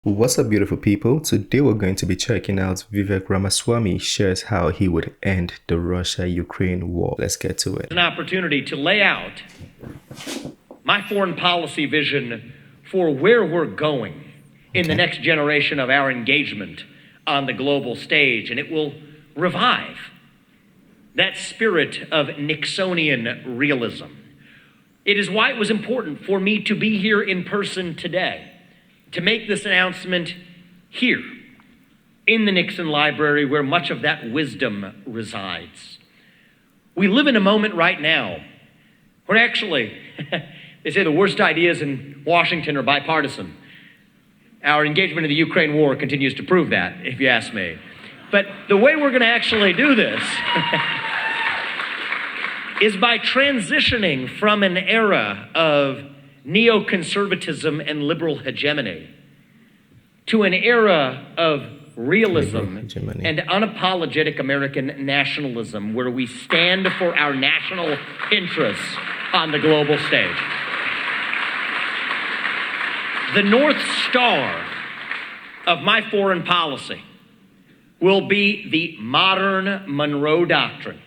What's up, beautiful people? Today we're going to be checking out Vivek Ramaswamy shares how he would end the Russia-Ukraine war. Let's get to it. An opportunity to lay out my foreign policy vision for where we're going in the next generation of our engagement on the global stage, and it will revive that spirit of Nixonian realism. It is why it was important for me to be here in person today, to make this announcement here in the Nixon Library, where much of that wisdom resides. We live in a moment right now where actually, they say the worst ideas in Washington are bipartisan. Our engagement in the Ukraine war continues to prove that, if you ask me. But the way we're going to actually do this is by transitioning from an era of neoconservatism and liberal hegemony to an era of realism and unapologetic American nationalism, where we stand for our national interests on the global stage. The North Star of my foreign policy will be the modern Monroe Doctrine,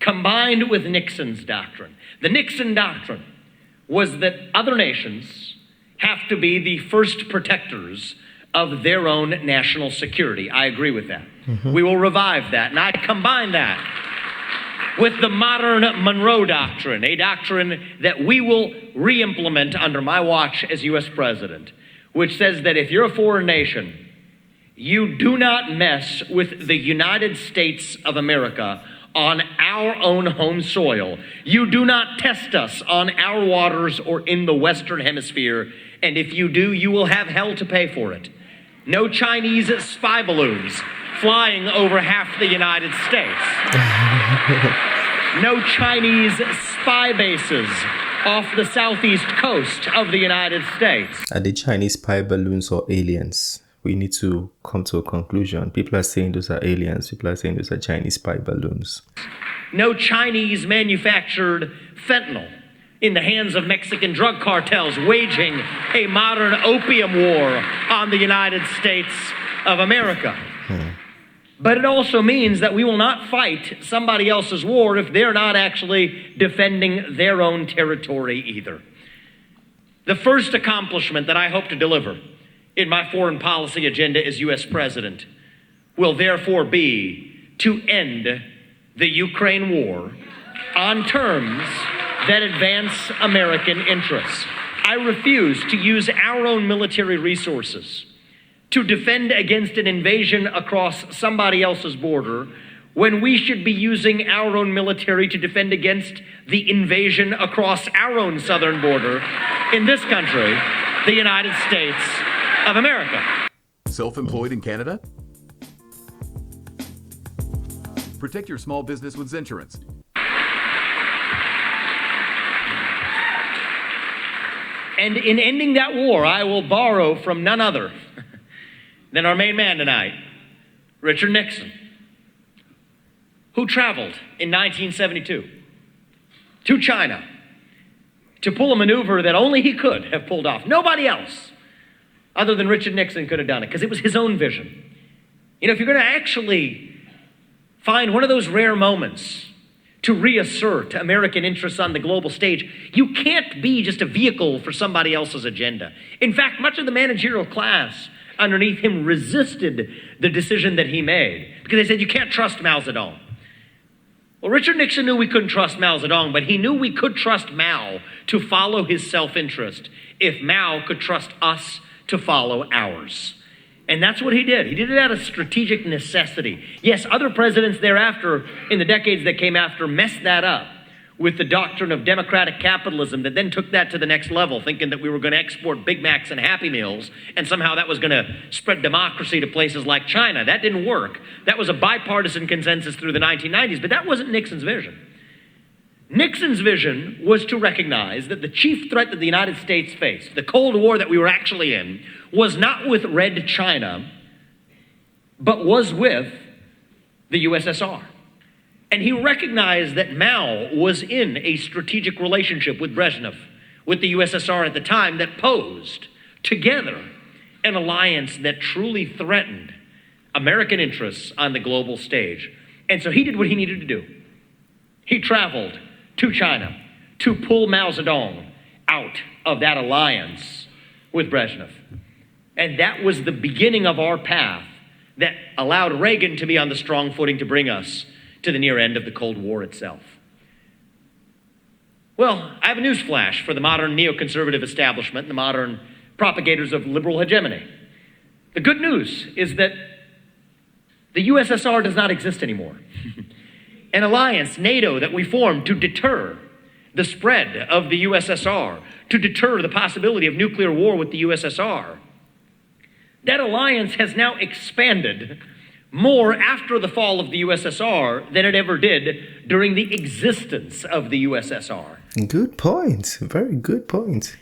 combined with Nixon's doctrine. The Nixon doctrine was that other nations have to be the first protectors of their own national security. I agree with that. We will revive that, and I combine that with the modern Monroe Doctrine, a doctrine that we will re-implement under my watch as U.S. President, which says that if you're a foreign nation, you do not mess with the United States of America on our own home soil. You do not test us on our waters or in the Western Hemisphere, and if you do, you will have hell to pay for it. No Chinese spy balloons flying over half the United States. No Chinese spy bases off the southeast coast of the United States. Are the Chinese spy balloons or aliens? We need to come to a conclusion. People are saying those are aliens. People are saying those are Chinese spy balloons. No Chinese manufactured fentanyl in the hands of Mexican drug cartels waging a modern opium war on the United States of America. But it also means that we will not fight somebody else's war if they're not actually defending their own territory either. The first accomplishment that I hope to deliver in my foreign policy agenda as U.S. President will therefore be to end the Ukraine war on terms that advance American interests. I refuse to use our own military resources to defend against an invasion across somebody else's border when we should be using our own military to defend against the invasion across our own southern border in this country, the United States of America. Self-employed in Canada? Protect your small business with Zinsurance. And in ending that war, I will borrow from none other than our main man tonight, Richard Nixon, who traveled in 1972 to China to pull a maneuver that only he could have pulled off. Nobody else other than Richard Nixon could have done it, because it was his own vision. You know, if you're going to actually find one of those rare moments to reassert American interests on the global stage, you can't be just a vehicle for somebody else's agenda. In fact, much of the managerial class underneath him resisted the decision that he made, because they said, you can't trust Mao Zedong. Well, Richard Nixon knew we couldn't trust Mao Zedong, but he knew we could trust Mao to follow his self-interest if Mao could trust us to follow ours. And that's what he did. He did it out of strategic necessity. Yes, other presidents thereafter, in the decades that came after, messed that up with the doctrine of democratic capitalism that then took that to the next level, thinking that we were going to export Big Macs and Happy Meals, and somehow that was going to spread democracy to places like China. That didn't work. That was a bipartisan consensus through the 1990s, but that wasn't Nixon's vision. Nixon's vision was to recognize that the chief threat that the United States faced, the Cold War that we were actually in, was not with Red China, but was with the USSR. And he recognized that Mao was in a strategic relationship with Brezhnev, with the USSR at the time, that posed together an alliance that truly threatened American interests on the global stage. And so he did what he needed to do. He traveled to China to pull Mao Zedong out of that alliance with Brezhnev. And that was the beginning of our path that allowed Reagan to be on the strong footing to bring us to the near end of the Cold War itself. Well, I have a news flash for the modern neoconservative establishment, the modern propagators of liberal hegemony. The good news is that the USSR does not exist anymore. An alliance, NATO, that we formed to deter the spread of the USSR, to deter the possibility of nuclear war with the USSR, that alliance has now expanded more after the fall of the USSR than it ever did during the existence of the USSR. Good point. Very good point.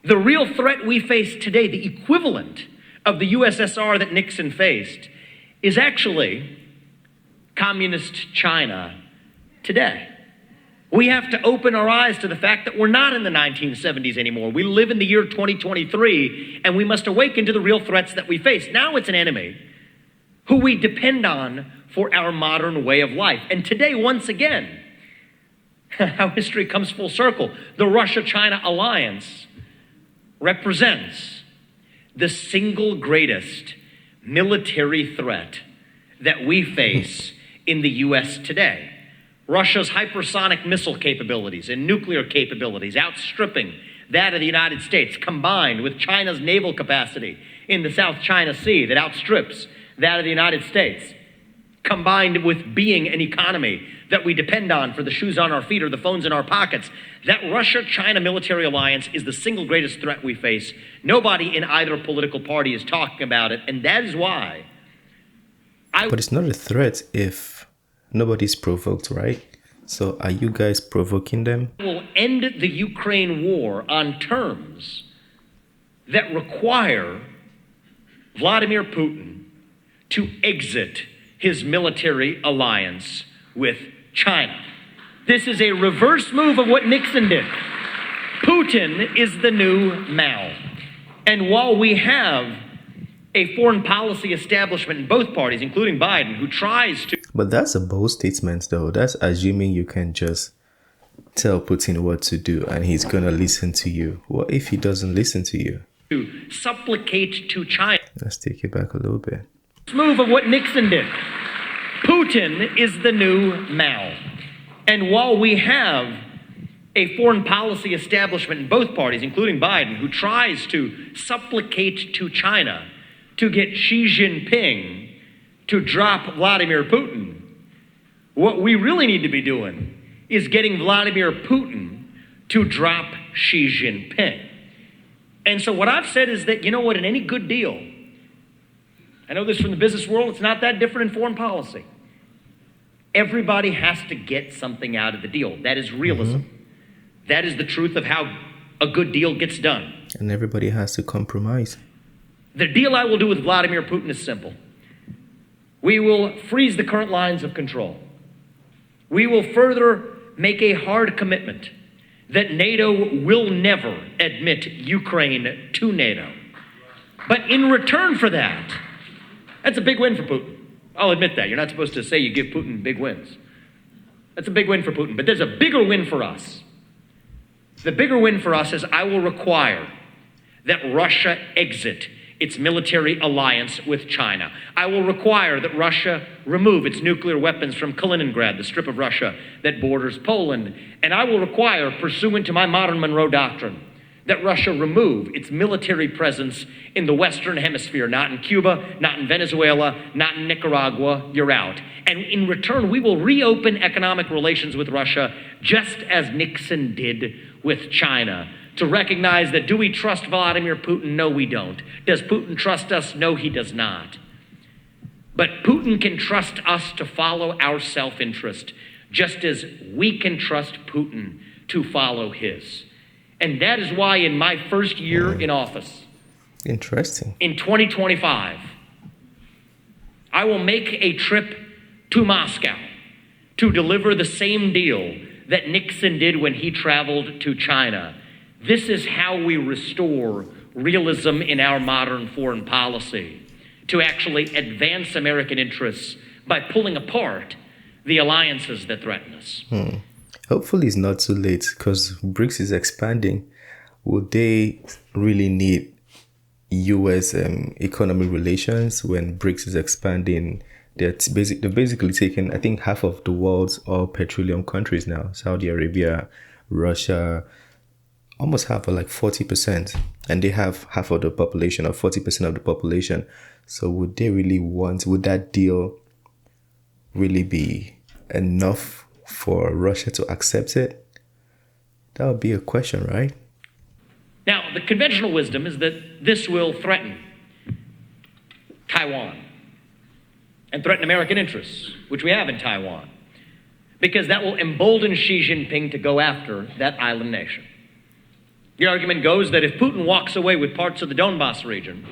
The real threat we face today, the equivalent of the USSR that Nixon faced, is actually communist China today. We have to open our eyes to the fact that we're not in the 1970s anymore. We live in the year 2023, and we must awaken to the real threats that we face. Now it's an enemy who we depend on for our modern way of life. And today, once again, how history comes full circle, the Russia-China alliance represents the single greatest military threat that we face in the U.S. today. Russia's hypersonic missile capabilities and nuclear capabilities outstripping that of the United States, combined with China's naval capacity in the South China Sea that outstrips that of the United States, combined with being an economy that we depend on for the shoes on our feet or the phones in our pockets, that Russia-China military alliance is the single greatest threat we face. Nobody in either political party is talking about it, and that is why But it's not a threat if nobody's provoked, right? So are you guys provoking them? will end the Ukraine war on terms that require Vladimir Putin to exit his military alliance with China. This is a reverse move of what Nixon did. Putin is the new Mao. And while we have a foreign policy establishment in both parties, including Biden, who tries to... But that's a bold statement, though. That's assuming you can just tell Putin what to do and he's going to listen to you. What if he doesn't listen to you? to supplicate to China. Let's take it back a little bit. Move of what Nixon did. Putin is the new Mao. And while we have a foreign policy establishment in both parties, including Biden, who tries to supplicate to China to get Xi Jinping to drop Vladimir Putin, what we really need to be doing is getting Vladimir Putin to drop Xi Jinping. And so what I've said is that, you know what, in any good deal, I know this from the business world, it's not that different in foreign policy. Everybody has to get something out of the deal. That is realism. That is the truth of how a good deal gets done. And everybody has to compromise. The deal I will do with Vladimir Putin is simple. We will freeze the current lines of control. We will further make a hard commitment that NATO will never admit Ukraine to NATO. But in return for that, that's a big win for Putin. I'll admit that. You're not supposed to say you give Putin big wins. That's a big win for Putin. But there's a bigger win for us. The bigger win for us is I will require that Russia exit its military alliance with China. I will require that Russia remove its nuclear weapons from Kaliningrad, the strip of Russia that borders Poland. And I will require, pursuant to my modern Monroe Doctrine, that Russia remove its military presence in the Western Hemisphere, not in Cuba, not in Venezuela, not in Nicaragua. You're out. And in return, we will reopen economic relations with Russia, just as Nixon did with China, to recognize that, do we trust Vladimir Putin? No, we don't. Does Putin trust us? No, he does not. But Putin can trust us to follow our self-interest, just as we can trust Putin to follow his. And that is why in my first year in office, Interesting. in 2025, I will make a trip to Moscow to deliver the same deal that Nixon did when he traveled to China. This is how we restore realism in our modern foreign policy to actually advance American interests by pulling apart the alliances that threaten us. Hopefully it's not too late because BRICS is expanding. Would they really need U.S. economic relations when BRICS is expanding? They're basically taking, I think, half of the world's all petroleum countries now. Saudi Arabia, Russia, almost half, like 40%. And they have half of the population, or 40% of the population. So would that deal really be enough for Russia to accept it? That would be a question, right? Now, the conventional wisdom is that this will threaten Taiwan and threaten American interests, which we have in Taiwan, because that will embolden Xi Jinping to go after that island nation. The argument goes that if Putin walks away with parts of the Donbass region,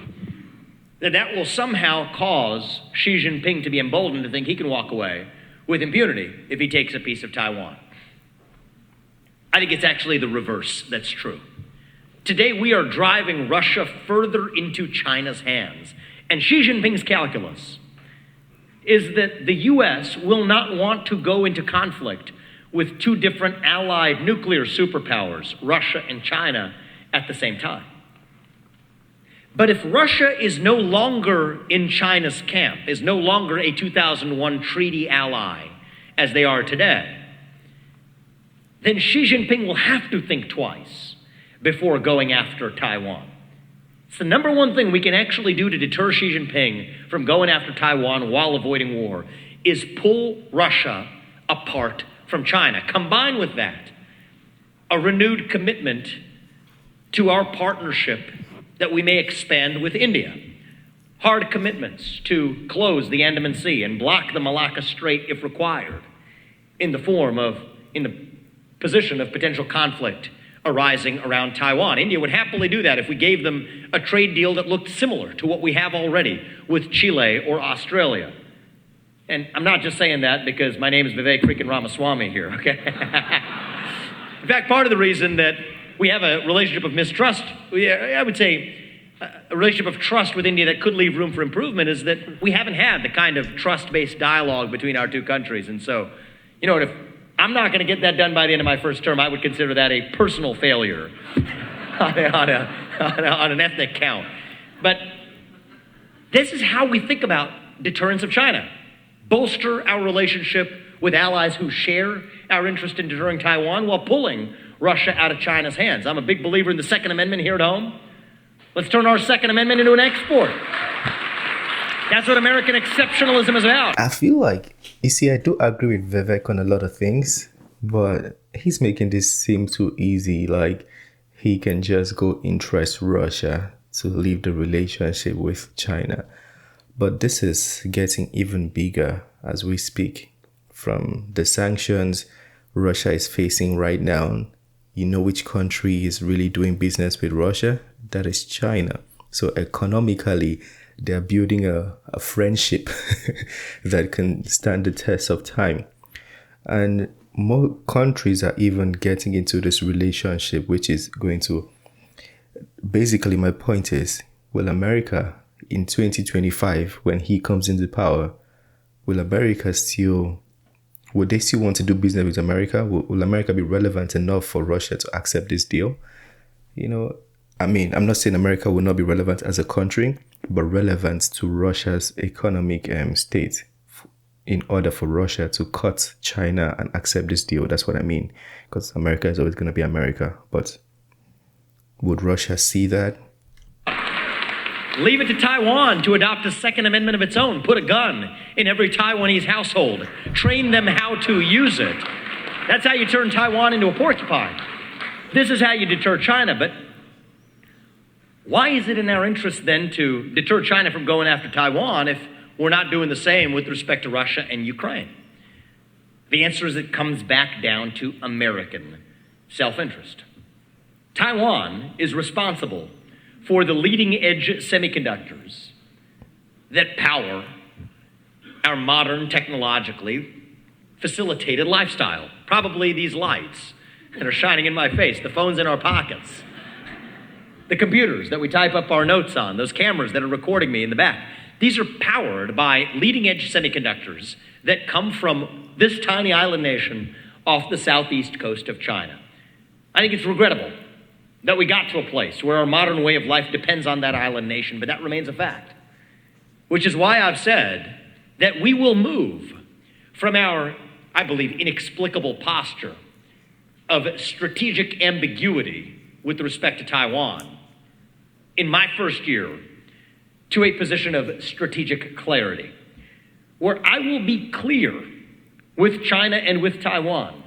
that will somehow cause Xi Jinping to be emboldened to think he can walk away with impunity if he takes a piece of Taiwan. I think it's actually the reverse that's true. Today, we are driving Russia further into China's hands. And Xi Jinping's calculus is that the U.S. will not want to go into conflict with two different allied nuclear superpowers, Russia and China, at the same time. But if Russia is no longer in China's camp, is no longer a 2001 treaty ally, as they are today, then Xi Jinping will have to think twice before going after Taiwan. It's the number one thing we can actually do to deter Xi Jinping from going after Taiwan while avoiding war is pull Russia apart from China. Combine with that a renewed commitment to our partnership that we may expand with India. Hard commitments to close the Andaman Sea and block the Malacca Strait if required in the position of potential conflict arising around Taiwan. India would happily do that if we gave them a trade deal that looked similar to what we have already with Chile or Australia. And I'm not just saying that because my name is Vivek freaking Ramaswamy here, okay? In fact, part of the reason that we have a relationship of mistrust, I would say a relationship of trust with India that could leave room for improvement, is that we haven't had the kind of trust-based dialogue between our two countries. And so, you know, if I'm not going to get that done by the end of my first term, I would consider that a personal failure on an ethnic count. But this is how we think about deterrence of China. Bolster our relationship with allies who share our interest in deterring Taiwan while pulling Russia out of China's hands. I'm a big believer in the Second Amendment here at home. Let's turn our Second Amendment into an export. That's what American exceptionalism is about. I feel like, you see, I do agree with Vivek on a lot of things, but he's making this seem too easy. Like he can just go interest Russia to leave the relationship with China. But this is getting even bigger as we speak. From the sanctions Russia is facing right now, you know which country is really doing business with Russia? That is China. So economically, they're building a friendship that can stand the test of time. And more countries are even getting into this relationship, which is going to... Basically, my point is, will America in 2025, when he comes into power, will America still... Would they still want to do business with America? Will America be relevant enough for Russia to accept this deal? You know, I mean, I'm not saying America will not be relevant as a country, but relevant to Russia's economic state in order for Russia to cut China and accept this deal. That's what I mean. Because America is always going to be America. But would Russia see that? Leave it to Taiwan to adopt a Second Amendment of its own. Put a gun in every Taiwanese household. Train them how to use it. That's how you turn Taiwan into a porcupine. This is how you deter China. But why is it in our interest then to deter China from going after Taiwan if we're not doing the same with respect to Russia and Ukraine? The answer is it comes back down to American self-interest. Taiwan is responsible for the leading edge semiconductors that power our modern, technologically facilitated lifestyle. Probably these lights that are shining in my face, the phones in our pockets. The computers that we type up our notes on, those cameras that are recording me in the back, these are powered by leading-edge semiconductors that come from this tiny island nation off the southeast coast of China. I think it's regrettable that we got to a place where our modern way of life depends on that island nation, but that remains a fact. Which is why I've said that we will move from our, I believe, inexplicable posture of strategic ambiguity with respect to Taiwan in my first year to a position of strategic clarity, where I will be clear with China and with Taiwan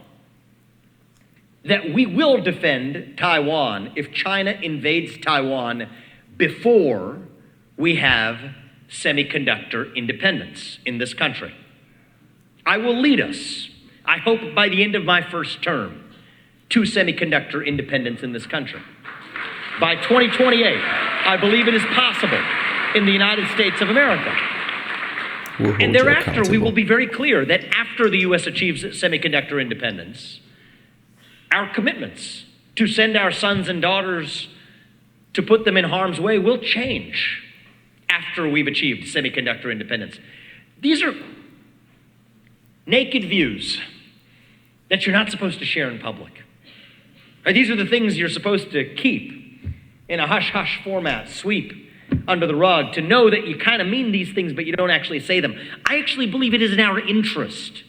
that we will defend Taiwan if China invades Taiwan before we have semiconductor independence in this country. I will lead us, I hope by the end of my first term, to semiconductor independence in this country. By 2028, I believe it is possible in the United States of America. And thereafter, we will be very clear that after the U.S. achieves semiconductor independence, our commitments to send our sons and daughters to put them in harm's way will change after we've achieved semiconductor independence. These are naked views that you're not supposed to share in public. These are the things you're supposed to keep in a hush-hush format, sweep under the rug, to know that you kind of mean these things, but you don't actually say them. I actually believe it is in our interest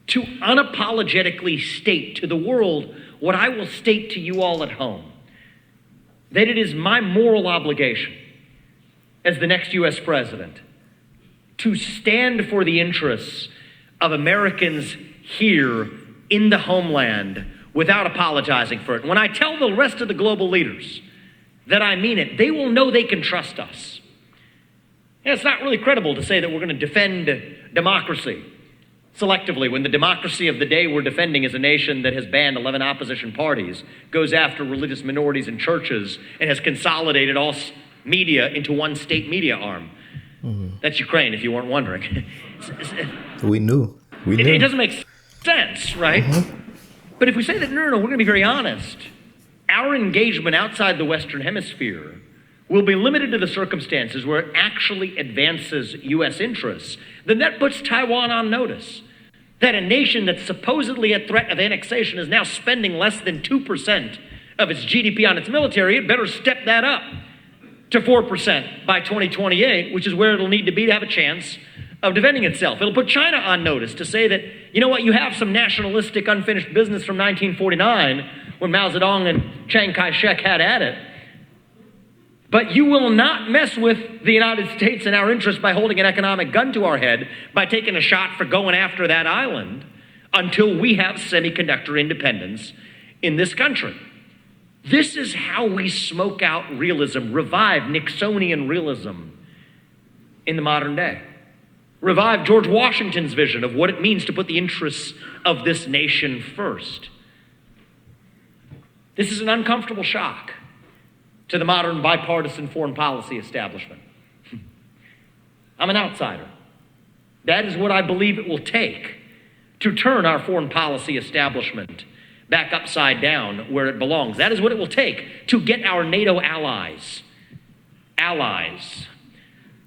to unapologetically state to the world what I will state to you all at home, that it is my moral obligation as the next U.S. president to stand for the interests of Americans here in the homeland without apologizing for it. When I tell the rest of the global leaders that I mean it, they will know they can trust us. And it's not really credible to say that we're going to defend democracy selectively when the democracy of the day we're defending is a nation that has banned 11 opposition parties, goes after religious minorities and churches, and has consolidated all media into one state media arm. That's Ukraine, if you weren't wondering. We knew. It doesn't make sense, right? But if we say that, no, we're going to be very honest. Our engagement outside the Western Hemisphere will be limited to the circumstances where it actually advances U.S. interests. Then that puts Taiwan on notice that a nation that's supposedly at threat of annexation is now spending less than 2% of its GDP on its military. It better step that up to 4% by 2028, which is where it'll need to be to have a chance of defending itself. It'll put China on notice to say that, you know what, you have some nationalistic unfinished business from 1949 when Mao Zedong and Chiang Kai-shek had at it. But you will not mess with the United States and our interests by holding an economic gun to our head, by taking a shot for going after that island, until we have semiconductor independence in this country. This is how we smoke out realism, revive Nixonian realism in the modern day. Revive George Washington's vision of what it means to put the interests of this nation first. This is an uncomfortable shock to the modern bipartisan foreign policy establishment. I'm an outsider. That is what I believe it will take to turn our foreign policy establishment back upside down where it belongs. That is what it will take to get our NATO allies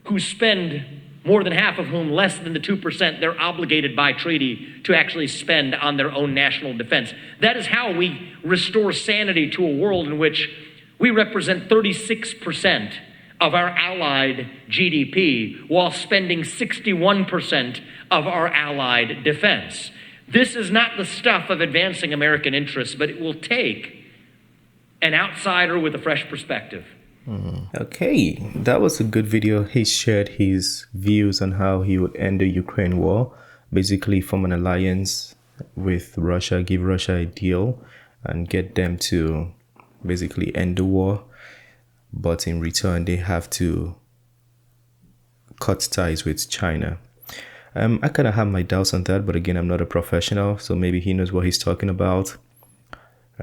who spend, more than half of whom, less than the 2% they're obligated by treaty to actually spend on their own national defense. That is how we restore sanity to a world in which we represent 36% of our allied GDP while spending 61% of our allied defense. This is not the stuff of advancing American interests, but it will take an outsider with a fresh perspective. Okay, that was a good video. He shared his views on how he would end the Ukraine war, basically form an alliance with Russia, give Russia a deal, and get them to basically end the war. But in return, they have to cut ties with China. I kind of have my doubts on that, but again, I'm not a professional, so maybe he knows what he's talking about.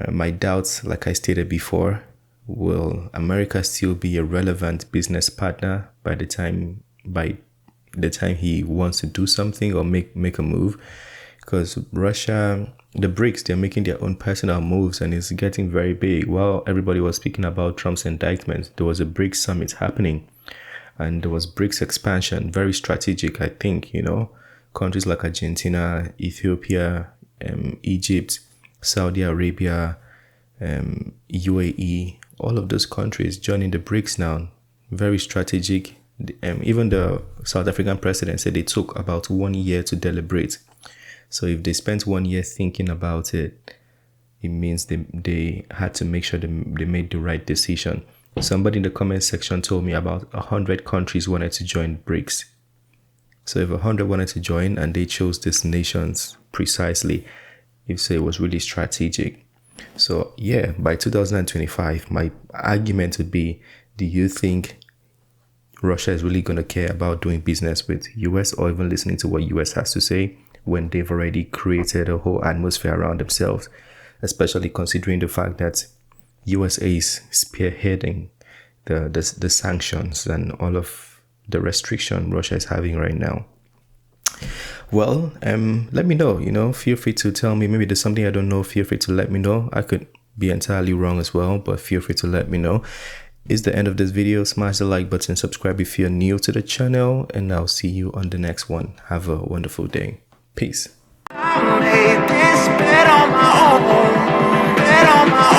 My doubts, like I stated before, will America still be a relevant business partner by the time he wants to do something or make a move? Because Russia the BRICS, they're making their own personal moves and it's getting very big. While everybody was speaking about Trump's indictment, there was a BRICS summit happening and there was BRICS expansion, very strategic, I think, countries like Argentina, Ethiopia, Egypt, Saudi Arabia, UAE, all of those countries joining the BRICS now, very strategic. Even the South African president said it took about 1 year to deliberate. So if they spent 1 year thinking about it, it means they had to make sure they made the right decision. Somebody in the comment section told me about 100 countries wanted to join BRICS. So if 100 wanted to join and they chose these nations precisely, if so, it was really strategic. So yeah, by 2025, my argument would be, do you think Russia is really going to care about doing business with US or even listening to what US has to say when they've already created a whole atmosphere around themselves, especially considering the fact that USA is spearheading the sanctions and all of the restriction Russia is having right now? Well, let me know, feel free to tell me. Maybe there's something I don't know. Feel free to let me know. I could be entirely wrong as well, but feel free to let me know. It's the end of this video. Smash the like button, subscribe if you're new to the channel, and I'll see you on the next one. Have a wonderful day. Peace. I made this bet on my own, bet on my own.